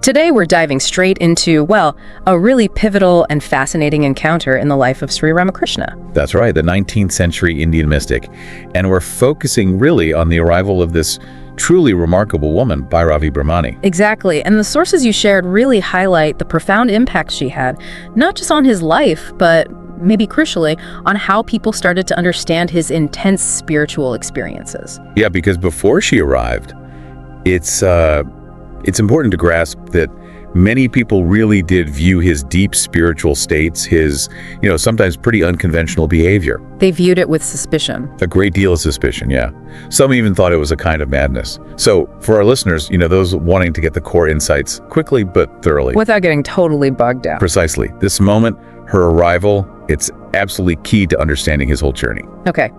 Today we're diving straight into, well, a really pivotal and fascinating encounter in the life of Sri Ramakrishna. That's right, the 19th century Indian mystic. And we're focusing really on the arrival of this truly remarkable woman, Bhairavi Brahmani. Exactly, and the sources you shared really highlight the profound impact she had, not just on his life, but maybe crucially, on how people started to understand his intense spiritual experiences. Yeah, because before she arrived, it's important to grasp that many people really did view his deep spiritual states, his, sometimes pretty unconventional behavior. They viewed it with suspicion. A great deal of suspicion, yeah. Some even thought it was a kind of madness. So for our listeners, those wanting to get the core insights quickly but thoroughly. Without getting totally bogged down. Precisely. This moment, her arrival, it's absolutely key to understanding his whole journey. Okay.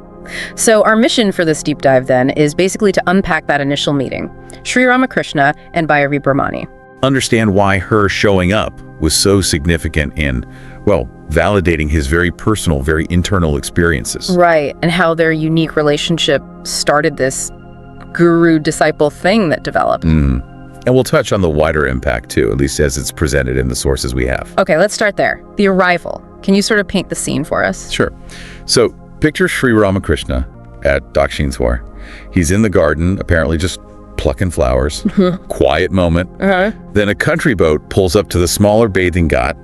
So our mission for this deep dive then is basically to unpack that initial meeting, Sri Ramakrishna and Bhairavi Brahmani. Understand why her showing up was so significant in, validating his very personal, very internal experiences. Right, and how their unique relationship started this guru-disciple thing that developed. And we'll touch on the wider impact too, at least as it's presented in the sources we have. Okay, let's start there. The arrival. Can you sort of paint the scene for us? Sure. So picture Sri Ramakrishna at Dakshineswar. He's in the garden, apparently just plucking flowers. Quiet moment. Then a country boat pulls up to the smaller bathing ghat,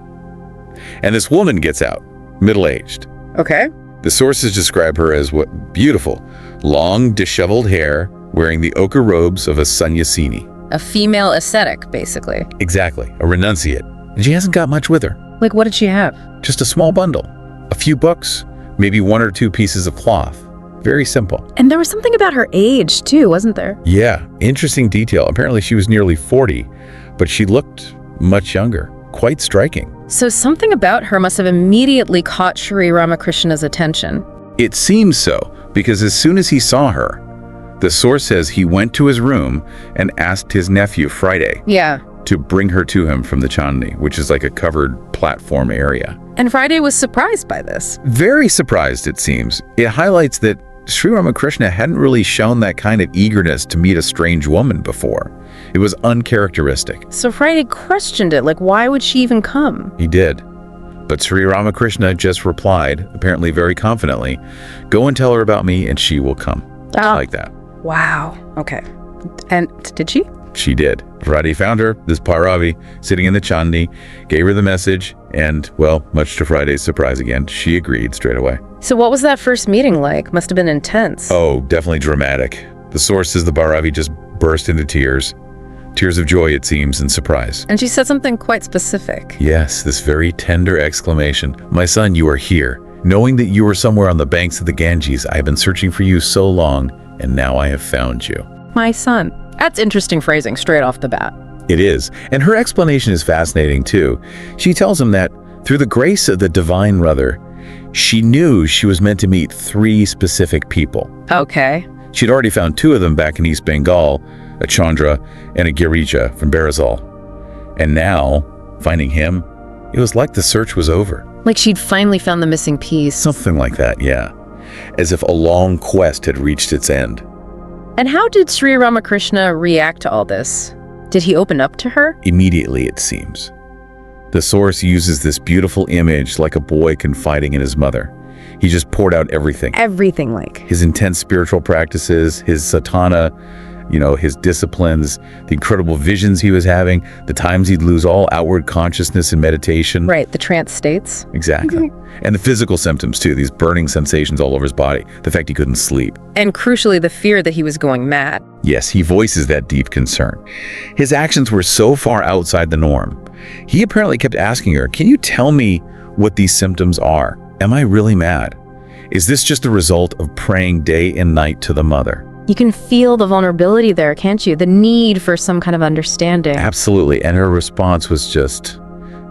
and this woman gets out, middle-aged. Okay. The sources describe her as beautiful, long, disheveled hair, wearing the ochre robes of a sannyasini. A female ascetic, basically. Exactly, a renunciate. And she hasn't got much with her. Like, what did she have? Just a small bundle, a few books, maybe one or two pieces of cloth. Very simple. And there was something about her age, too, wasn't there? Yeah, interesting detail. Apparently she was nearly 40, but she looked much younger. Quite striking. So something about her must have immediately caught Sri Ramakrishna's attention. It seems so, because as soon as he saw her, the source says he went to his room and asked his nephew, Friday, to bring her to him from the Chandni, which is like a covered platform area. And Friday was surprised by this. Very surprised, it seems. It highlights that Sri Ramakrishna hadn't really shown that kind of eagerness to meet a strange woman before. It was uncharacteristic. So Friday questioned it, like, why would she even come? He did. But Sri Ramakrishna just replied, apparently very confidently, "Go and tell her about me and she will come." Like that. Wow. Okay. And did she? She did. Friday found her, this Bhairavi, sitting in the Chandni, gave her the message, and, much to Friday's surprise again, she agreed straight away. So what was that first meeting like? Must have been intense. Oh, definitely dramatic. The source says the Bhairavi just burst into tears. Tears of joy, it seems, and surprise. And she said something quite specific. Yes, this very tender exclamation. "My son, you are here. Knowing that you were somewhere on the banks of the Ganges, I have been searching for you so long, and now I have found you." My son. That's interesting phrasing straight off the bat. It is. And her explanation is fascinating, too. She tells him that through the grace of the Divine Mother, she knew she was meant to meet 3 specific people. Okay. She'd already found 2 of them back in East Bengal, a Chandra and a Girija from Barisal. And now, finding him, it was like the search was over. Like she'd finally found the missing piece. Something like that, yeah. As if a long quest had reached its end. And how did Sri Ramakrishna react to all this? Did he open up to her? Immediately, it seems. The source uses this beautiful image like a boy confiding in his mother. He just poured out everything. Everything, like? His intense spiritual practices, his sadhana, his disciplines, the incredible visions he was having, the times he'd lose all outward consciousness in meditation. Right, the trance states. Exactly. And the physical symptoms too, these burning sensations all over his body, the fact he couldn't sleep. And crucially, the fear that he was going mad. Yes, he voices that deep concern. His actions were so far outside the norm. He apparently kept asking her, "Can you tell me what these symptoms are? Am I really mad? Is this just a result of praying day and night to the Mother?" You can feel the vulnerability there, can't you? The need for some kind of understanding. Absolutely, and her response was just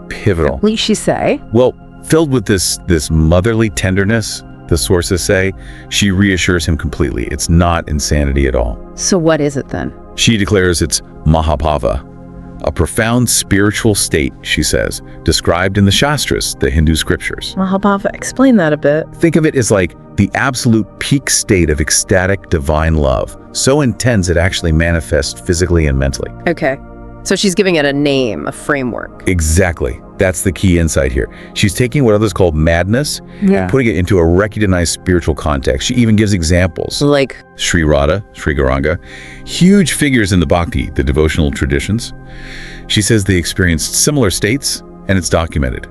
pivotal. What did she say? Well, filled with this motherly tenderness, the sources say, she reassures him completely. It's not insanity at all. So what is it then? She declares it's Mahabhava, a profound spiritual state, she says, described in the Shastras, the Hindu scriptures. Mahabhava, explain that a bit. Think of it as like the absolute peak state of ecstatic divine love, so intense it actually manifests physically and mentally. Okay. So she's giving it a name, a framework. Exactly. That's the key insight here. She's taking what others call madness and putting it into a recognized spiritual context. She even gives examples. Like Sri Radha, Sri Gauranga, huge figures in the bhakti, the devotional traditions. She says they experienced similar states, and it's documented.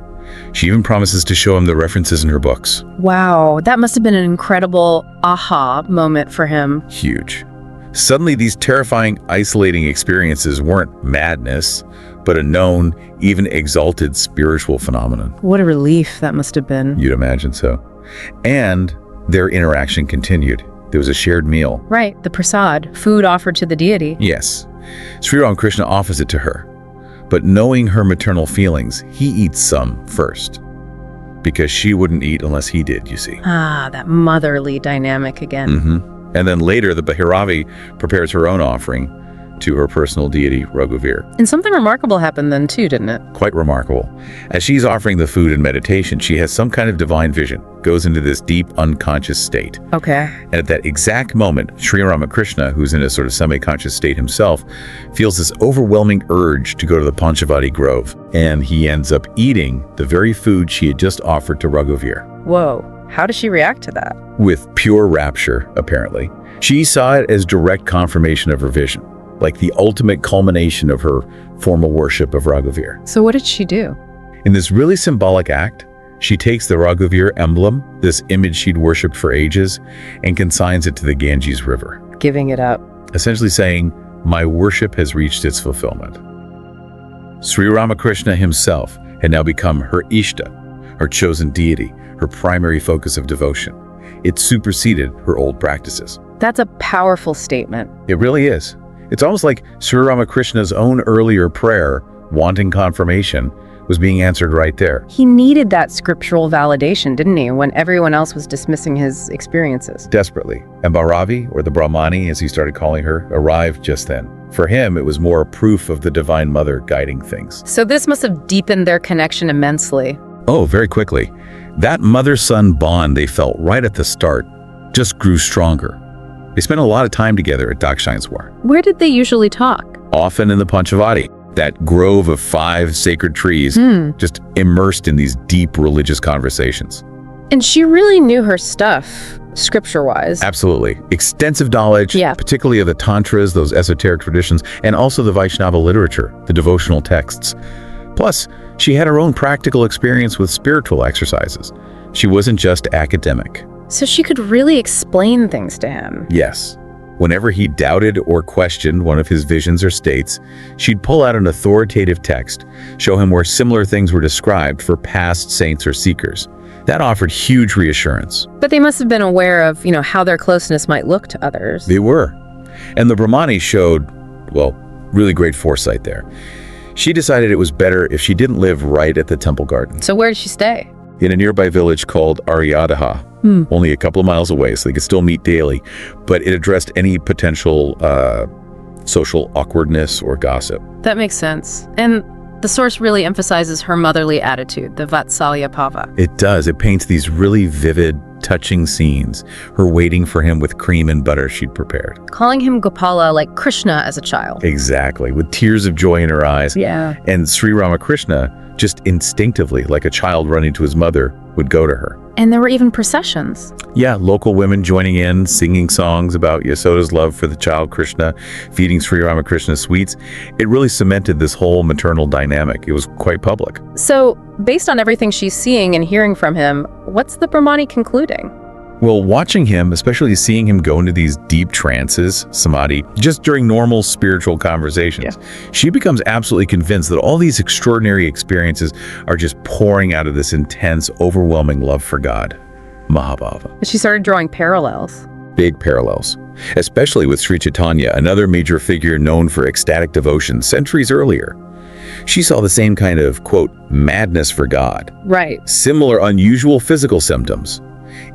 She even promises to show him the references in her books. wow, that must have been an incredible aha moment for him. Huge. Suddenly, these terrifying, isolating experiences weren't madness, but a known, even exalted spiritual phenomenon. What a relief that must have been. You'd imagine so. And their interaction continued. There was a shared meal. Right, the prasad, food offered to the deity. Yes. Sri Ramakrishna offers it to her. But knowing her maternal feelings, he eats some first. Because she wouldn't eat unless he did, you see. Ah, that motherly dynamic again. And then later, the Bhairavi prepares her own offering to her personal deity, Raghuvir. And something remarkable happened then too, didn't it? Quite remarkable. As she's offering the food in meditation, she has some kind of divine vision, goes into this deep, unconscious state. Okay. And at that exact moment, Sri Ramakrishna, who's in a sort of semi-conscious state himself, feels this overwhelming urge to go to the Panchavati Grove. And he ends up eating the very food she had just offered to Raghuvir. Whoa, how does she react to that? With pure rapture, apparently. She saw it as direct confirmation of her vision, like the ultimate culmination of her formal worship of Raghuvir. So what did she do? In this really symbolic act, she takes the Raghuvir emblem, this image she'd worshipped for ages, and consigns it to the Ganges River. Giving it up. Essentially saying, my worship has reached its fulfillment. Sri Ramakrishna himself had now become her Ishta, her chosen deity, her primary focus of devotion. It superseded her old practices. That's a powerful statement. It really is. It's almost like Sri Ramakrishna's own earlier prayer, wanting confirmation, was being answered right there. He needed that scriptural validation, didn't he, when everyone else was dismissing his experiences? Desperately. And Bhairavi, or the Brahmani as he started calling her, arrived just then. For him, it was more proof of the Divine Mother guiding things. So this must have deepened their connection immensely. Oh, very quickly. That mother-son bond they felt right at the start just grew stronger. They spent a lot of time together at Dakshineswar. Where did they usually talk? Often in the Panchavati, that grove of 5 sacred trees, just immersed in these deep religious conversations. And she really knew her stuff, scripture-wise. Absolutely. Extensive knowledge, particularly of the tantras, those esoteric traditions, and also the Vaishnava literature, the devotional texts. Plus, she had her own practical experience with spiritual exercises. She wasn't just academic. So she could really explain things to him. Yes. Whenever he doubted or questioned one of his visions or states, she'd pull out an authoritative text, show him where similar things were described for past saints or seekers. That offered huge reassurance. But they must have been aware of, how their closeness might look to others. They were. And the Brahmani showed, well, really great foresight there. She decided it was better if she didn't live right at the temple garden. So where did she stay? In a nearby village called Aryadaha, only a couple of miles away, so they could still meet daily, but it addressed any potential social awkwardness or gossip. That makes sense. And the source really emphasizes her motherly attitude, the Vatsalya Bhava. It does. It paints these really vivid, touching scenes, her waiting for him with cream and butter she'd prepared. Calling him Gopala like Krishna as a child. Exactly, with tears of joy in her eyes. Yeah. And Sri Ramakrishna, just instinctively, like a child running to his mother, would go to her. And there were even processions. Yeah, local women joining in, singing songs about Yasoda's love for the child Krishna, feeding Sri Ramakrishna sweets. It really cemented this whole maternal dynamic. It was quite public. So, based on everything she's seeing and hearing from him, what's the Brahmani concluding? Well, watching him, especially seeing him go into these deep trances, samadhi, just during normal spiritual conversations, she becomes absolutely convinced that all these extraordinary experiences are just pouring out of this intense, overwhelming love for God, Mahabhava. She started drawing parallels. Big parallels, especially with Sri Chaitanya, another major figure known for ecstatic devotion centuries earlier. She saw the same kind of, quote, madness for God. Right. Similar unusual physical symptoms.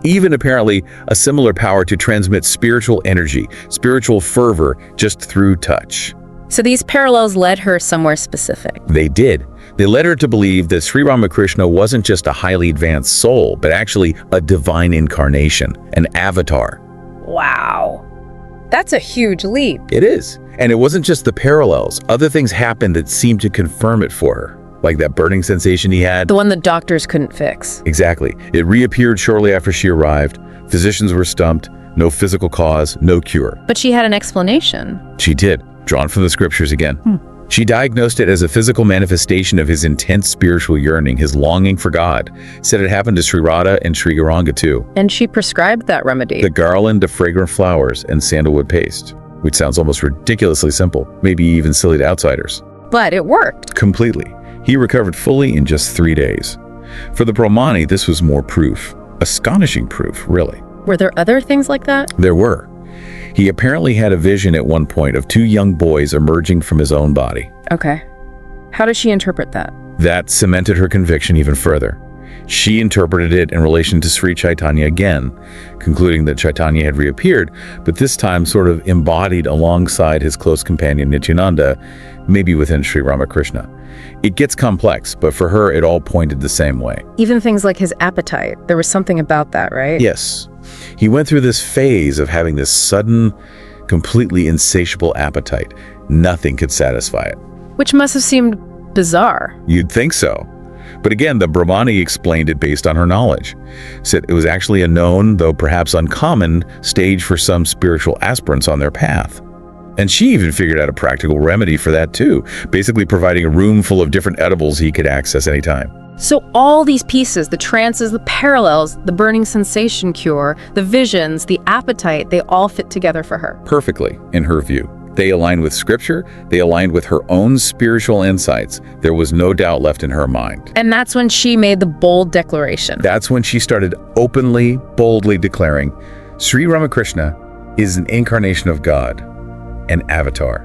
Even apparently a similar power to transmit spiritual energy, spiritual fervor, just through touch. So these parallels led her somewhere specific. They did. They led her to believe that Sri Ramakrishna wasn't just a highly advanced soul, but actually a divine incarnation, an avatar. Wow. That's a huge leap. It is. And it wasn't just the parallels. Other things happened that seemed to confirm it for her, like that burning sensation he had. The one the doctors couldn't fix. Exactly. It reappeared shortly after she arrived. Physicians were stumped. No physical cause, no cure. But she had an explanation. She did, drawn from the scriptures again. She diagnosed it as a physical manifestation of his intense spiritual yearning, his longing for God. Said it happened to Sri Radha and Sri Gauranga too. And she prescribed that remedy. The garland of fragrant flowers and sandalwood paste, which sounds almost ridiculously simple, maybe even silly to outsiders. But it worked. Completely. He recovered fully in just 3 days. For the Brahmani, this was more proof. Astonishing proof, really. Were there other things like that? There were. He apparently had a vision at one point of 2 young boys emerging from his own body. Okay. How does she interpret that? That cemented her conviction even further. She interpreted it in relation to Sri Chaitanya again, concluding that Chaitanya had reappeared, but this time sort of embodied alongside his close companion Nityananda, maybe within Sri Ramakrishna. It gets complex, but for her it all pointed the same way. Even things like his appetite. There was something about that, right? Yes. He went through this phase of having this sudden, completely insatiable appetite. Nothing could satisfy it. Which must have seemed bizarre. You'd think so. But again, the Brahmani explained it based on her knowledge. Said it was actually a known, though perhaps uncommon, stage for some spiritual aspirants on their path. And she even figured out a practical remedy for that too, basically providing a room full of different edibles he could access anytime. So all these pieces, the trances, the parallels, the burning sensation cure, the visions, the appetite, they all fit together for her. Perfectly, in her view. They aligned with scripture, they aligned with her own spiritual insights. There was no doubt left in her mind. And that's when she made the bold declaration. That's when she started openly, boldly declaring, Sri Ramakrishna is an incarnation of God, an avatar,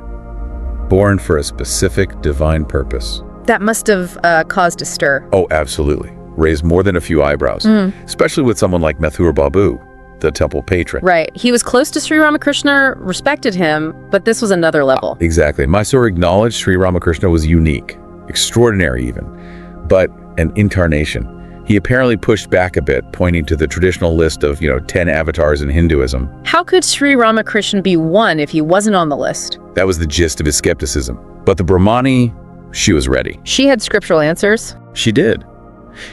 born for a specific divine purpose. That must have caused a stir. Oh, absolutely. Raised more than a few eyebrows, especially with someone like Mathur Babu, the temple patron. Right. He was close to Sri Ramakrishna, respected him, but this was another level. Exactly. Mysore acknowledged Sri Ramakrishna was unique, extraordinary even, but an incarnation. He apparently pushed back a bit, pointing to the traditional list of, 10 avatars in Hinduism. How could Sri Ramakrishna be one if he wasn't on the list? That was the gist of his skepticism. But the Brahmani, she was ready. She had scriptural answers? She did.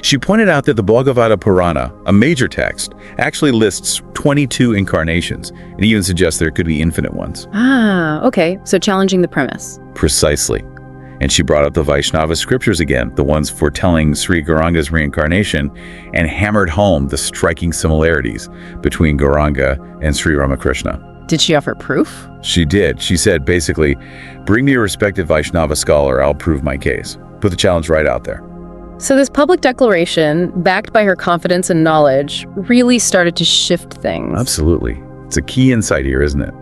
She pointed out that the Bhagavata Purana, a major text, actually lists 22 incarnations and even suggests there could be infinite ones. Ah, okay. So challenging the premise. Precisely. And she brought up the Vaishnava scriptures again, the ones foretelling Sri Gauranga's reincarnation, and hammered home the striking similarities between Gauranga and Sri Ramakrishna. Did she offer proof? She did. She said, basically, bring me a respected Vaishnava scholar, I'll prove my case. Put the challenge right out there. So this public declaration, backed by her confidence and knowledge, really started to shift things. Absolutely. It's a key insight here, isn't it?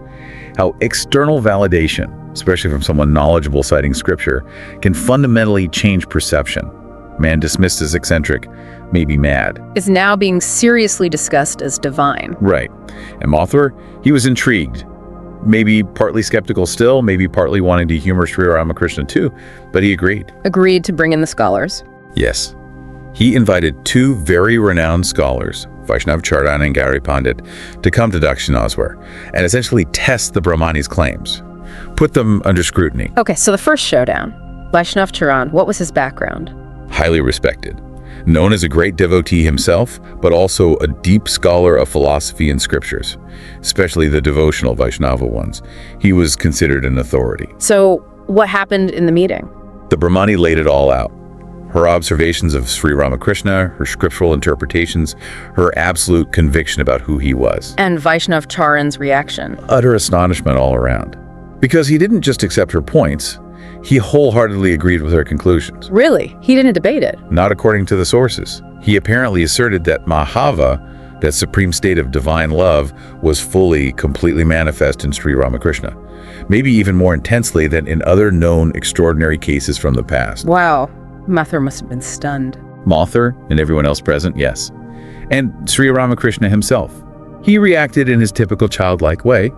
How external validation, especially from someone knowledgeable citing scripture, can fundamentally change perception. Man dismissed as eccentric, maybe mad, is now being seriously discussed as divine. Right. And Mathur, he was intrigued. Maybe partly skeptical still, maybe partly wanting to humor Sri Ramakrishna too, but he agreed. Agreed to bring in the scholars. Yes. He invited 2 very renowned scholars, Vaishnav Charan and Gauri Pandit, to come to Dakshineswar and essentially test the Brahmani's claims. Put them under scrutiny. Okay, so the first showdown. Vaishnav Charan, what was his background? Highly respected. Known as a great devotee himself, but also a deep scholar of philosophy and scriptures, especially the devotional Vaishnava ones. He was considered an authority. So what happened in the meeting? The Brahmani laid it all out. Her observations of Sri Ramakrishna, her scriptural interpretations, her absolute conviction about who he was. And Vaishnav Charan's reaction. Utter astonishment all around. Because he didn't just accept her points, he wholeheartedly agreed with her conclusions. Really? He didn't debate it? Not according to the sources. He apparently asserted that Mahabhava, that supreme state of divine love, was fully, completely manifest in Sri Ramakrishna. Maybe even more intensely than in other known extraordinary cases from the past. Wow. Mathur must have been stunned. Mathur and everyone else present, yes. And Sri Ramakrishna himself. He reacted in his typical childlike way,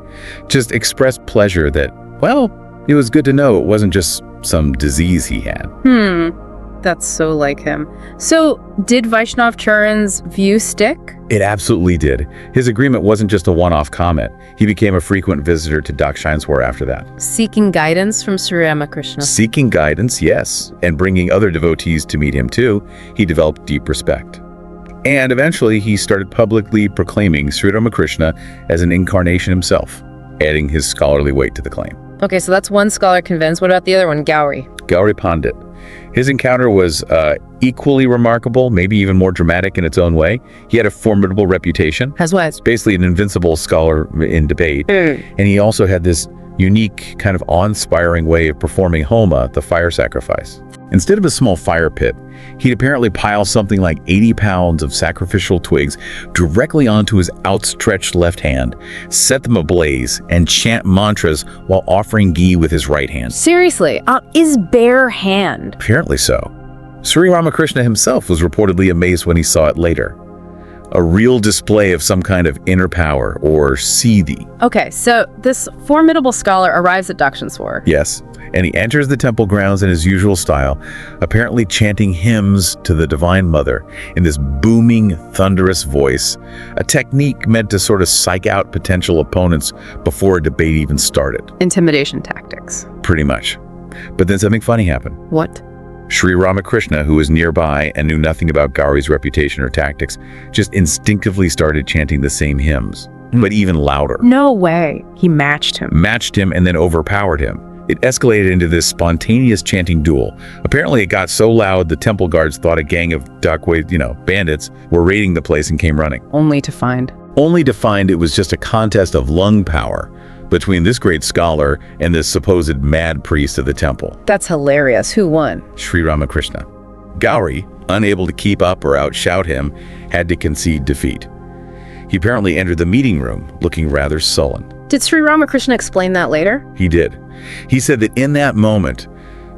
just expressed pleasure that, well, it was good to know it wasn't just some disease he had. That's so like him. So, did Vaishnav Charan's view stick? It absolutely did. His agreement wasn't just a one-off comment. He became a frequent visitor to Dakshineswar after that. Seeking guidance from Sri Ramakrishna. Seeking guidance, yes, and bringing other devotees to meet him too, he developed deep respect. And eventually, he started publicly proclaiming Sri Ramakrishna as an incarnation himself, adding his scholarly weight to the claim. Okay, so that's one scholar convinced. What about the other one, Gauri? Gauri Pandit. His encounter was equally remarkable, maybe even more dramatic in its own way. He had a formidable reputation. As what? Basically an invincible scholar in debate. And he also had this unique, kind of awe-inspiring way of performing homa, the fire sacrifice. Instead of a small fire pit, he'd apparently pile something like 80 pounds of sacrificial twigs directly onto his outstretched left hand, set them ablaze, and chant mantras while offering ghee with his right hand. Seriously, his bare hand. Apparently so. Sri Ramakrishna himself was reportedly amazed when he saw it later. A real display of some kind of inner power, or siddhi. Okay, so this formidable scholar arrives at Dakshineswar. Yes, and he enters the temple grounds in his usual style, apparently chanting hymns to the Divine Mother in this booming, thunderous voice, a technique meant to sort of psych out potential opponents before a debate even started. Intimidation tactics. Pretty much. But then something funny happened. What? Sri Ramakrishna, who was nearby and knew nothing about Gauri's reputation or tactics, just instinctively started chanting the same hymns, but even louder. No way. He matched him. Matched him and then overpowered him. It escalated into this spontaneous chanting duel. Apparently it got so loud the temple guards thought a gang of bandits were raiding the place and came running. Only to find it was just a contest of lung power between this great scholar and this supposed mad priest of the temple. That's hilarious. Who won? Sri Ramakrishna. Gauri, unable to keep up or outshout him, had to concede defeat. He apparently entered the meeting room looking rather sullen. Did Sri Ramakrishna explain that later? He did. He said that in that moment,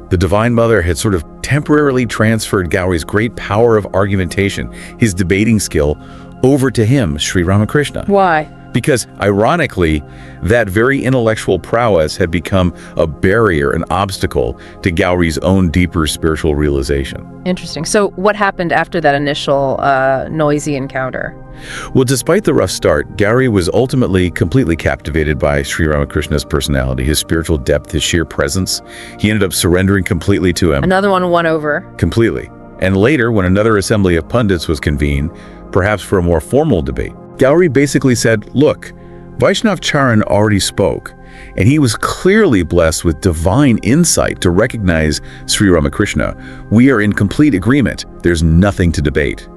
the Divine Mother had sort of temporarily transferred Gauri's great power of argumentation, his debating skill, over to him, Sri Ramakrishna. Why? Because, ironically, that very intellectual prowess had become a barrier, an obstacle to Gauri's own deeper spiritual realization. Interesting. So what happened after that initial noisy encounter? Well, despite the rough start, Gauri was ultimately completely captivated by Sri Ramakrishna's personality, his spiritual depth, his sheer presence. He ended up surrendering completely to him. Another one won over. Completely. And later, when another assembly of pundits was convened, perhaps for a more formal debate, Gauri basically said, look, Vaishnav Charan already spoke, and he was clearly blessed with divine insight to recognize Sri Ramakrishna. We are in complete agreement. There's nothing to debate.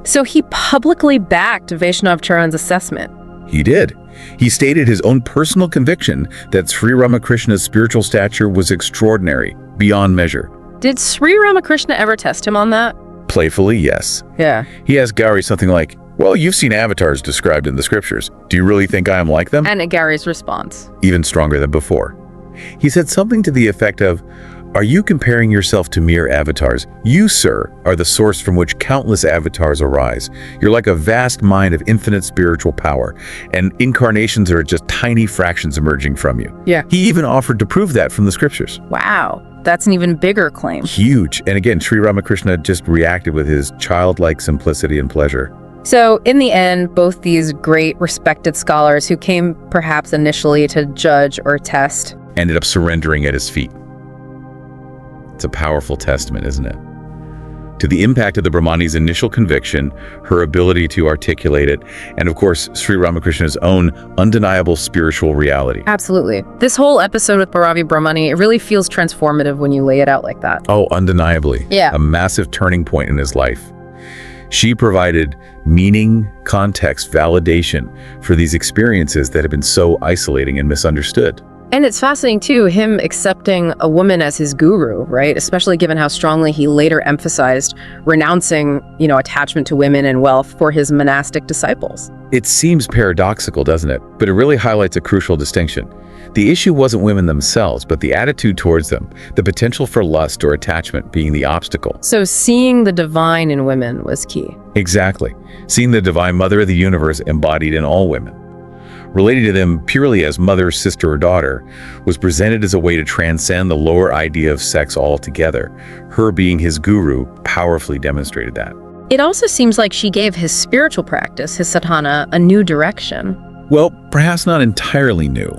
So he publicly backed Vaishnav Charan's assessment. He did. He stated his own personal conviction that Sri Ramakrishna's spiritual stature was extraordinary, beyond measure. Did Sri Ramakrishna ever test him on that? Playfully, yes. Yeah. He asked Gauri something like, well, you've seen avatars described in the scriptures. Do you really think I am like them? And Gauri's response? Even stronger than before. He said something to the effect of, are you comparing yourself to mere avatars? You, sir, are the source from which countless avatars arise. You're like a vast mind of infinite spiritual power, and incarnations are just tiny fractions emerging from you. Yeah. He even offered to prove that from the scriptures. Wow. That's an even bigger claim. Huge. And again, Sri Ramakrishna just reacted with his childlike simplicity and pleasure. So in the end, both these great respected scholars who came perhaps initially to judge or test ended up surrendering at his feet. It's a powerful testament, isn't it? To the impact of the Brahmani's initial conviction, her ability to articulate it, and of course, Sri Ramakrishna's own undeniable spiritual reality. Absolutely. This whole episode with Bhairavi Brahmani, it really feels transformative when you lay it out like that. Oh, undeniably. Yeah. A massive turning point in his life. She provided meaning, context, validation for these experiences that have been so isolating and misunderstood. And it's fascinating, too, him accepting a woman as his guru, right? Especially given how strongly he later emphasized renouncing, attachment to women and wealth for his monastic disciples. It seems paradoxical, doesn't it? But it really highlights a crucial distinction. The issue wasn't women themselves, but the attitude towards them, the potential for lust or attachment being the obstacle. So seeing the divine in women was key. Exactly. Seeing the Divine Mother of the universe embodied in all women. relating to them purely as mother, sister, or daughter, was presented as a way to transcend the lower idea of sex altogether. Her being his guru powerfully demonstrated that. It also seems like she gave his spiritual practice, his sadhana, a new direction. Well, perhaps not entirely new,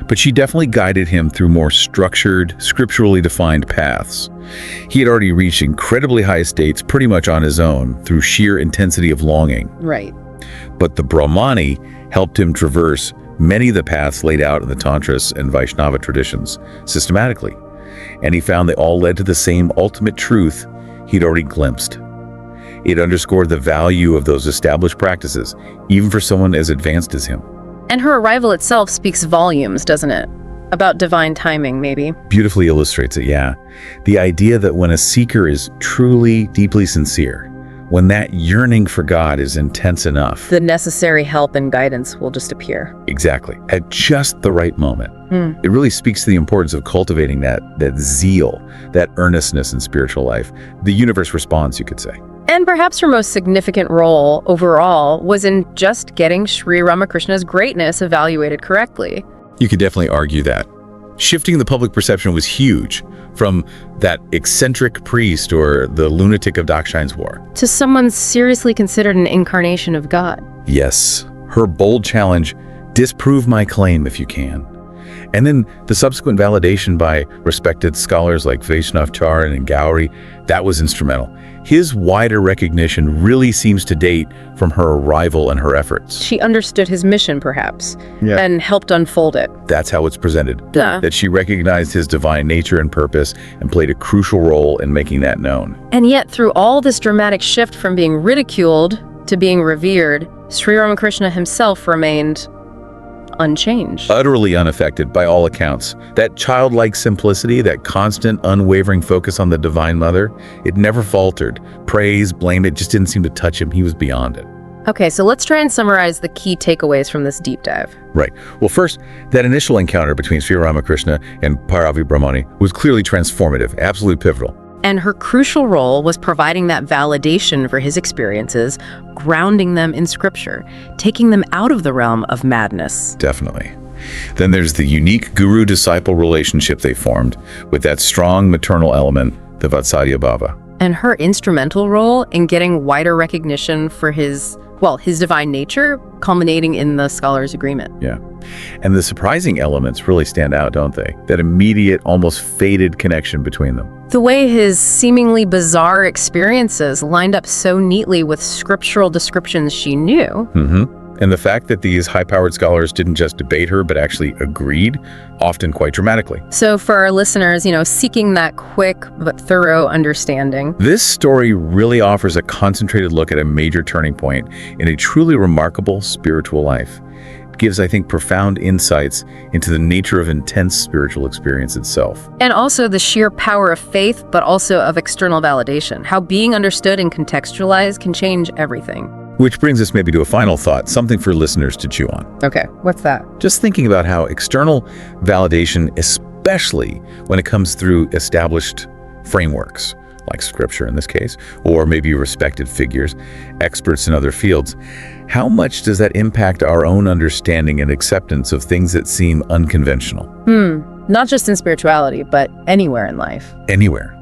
but she definitely guided him through more structured, scripturally defined paths. He had already reached incredibly high states pretty much on his own through sheer intensity of longing. Right. But the Brahmani helped him traverse many of the paths laid out in the Tantras and Vaishnava traditions systematically, and he found they all led to the same ultimate truth he'd already glimpsed. It underscored the value of those established practices, even for someone as advanced as him. And her arrival itself speaks volumes, doesn't it? About divine timing, maybe. Beautifully illustrates it, yeah. The idea that when a seeker is truly, deeply sincere, when that yearning for God is intense enough, the necessary help and guidance will just appear. Exactly. At just the right moment. It really speaks to the importance of cultivating that zeal, that earnestness in spiritual life. The universe responds, you could say. And perhaps her most significant role overall was in just getting Sri Ramakrishna's greatness evaluated correctly. You could definitely argue that. Shifting the public perception was huge, from that eccentric priest or the lunatic of Dakshineswar to someone seriously considered an incarnation of God. Yes, her bold challenge, disprove my claim if you can. And then the subsequent validation by respected scholars like Vaishnavacharya and Gauri, that was instrumental. His wider recognition really seems to date from her arrival and her efforts. She understood his mission, perhaps, and helped unfold it. That's how it's presented. Yeah. That she recognized his divine nature and purpose and played a crucial role in making that known. And yet, through all this dramatic shift from being ridiculed to being revered, Sri Ramakrishna himself remained unchanged. Utterly unaffected by all accounts. That childlike simplicity, that constant, unwavering focus on the Divine Mother, it never faltered. Praise, blame, it just didn't seem to touch him. He was beyond it. Okay, so let's try and summarize the key takeaways from this deep dive. Right. Well, first, that initial encounter between Sri Ramakrishna and Bhairavi Brahmani was clearly transformative, absolutely pivotal. And her crucial role was providing that validation for his experiences, grounding them in scripture, taking them out of the realm of madness. Definitely. Then there's the unique guru-disciple relationship they formed with that strong maternal element, the Vatsalya Bhava. And her instrumental role in getting wider recognition for his divine nature, culminating in the scholars' agreement. Yeah. And the surprising elements really stand out, don't they? That immediate, almost faded connection between them. The way his seemingly bizarre experiences lined up so neatly with scriptural descriptions she knew. And the fact that these high-powered scholars didn't just debate her, but actually agreed, often quite dramatically. So for our listeners, seeking that quick but thorough understanding. This story really offers a concentrated look at a major turning point in a truly remarkable spiritual life. It gives, I think, profound insights into the nature of intense spiritual experience itself. And also the sheer power of faith, but also of external validation. How being understood and contextualized can change everything. Which brings us maybe to a final thought, something for listeners to chew on. Okay, what's that? Just thinking about how external validation, especially when it comes through established frameworks, like scripture in this case, or maybe respected figures, experts in other fields, how much does that impact our own understanding and acceptance of things that seem unconventional? Not just in spirituality, but anywhere in life. Anywhere.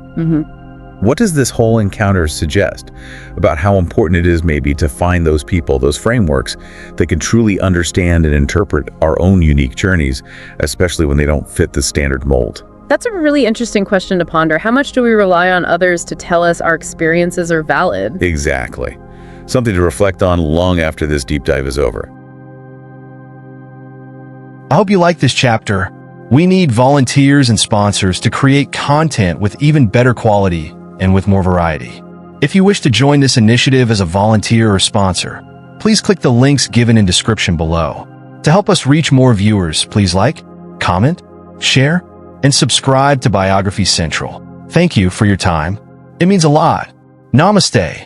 What does this whole encounter suggest about how important it is maybe to find those people, those frameworks that can truly understand and interpret our own unique journeys, especially when they don't fit the standard mold? That's a really interesting question to ponder. How much do we rely on others to tell us our experiences are valid? Exactly. Something to reflect on long after this deep dive is over. I hope you like this chapter. We need volunteers and sponsors to create content with even better quality and with more variety. If you wish to join this initiative as a volunteer or sponsor, please click the links given in description below. To help us reach more viewers, please like, comment, share, and subscribe to Biography Central. Thank you for your time. It means a lot. Namaste.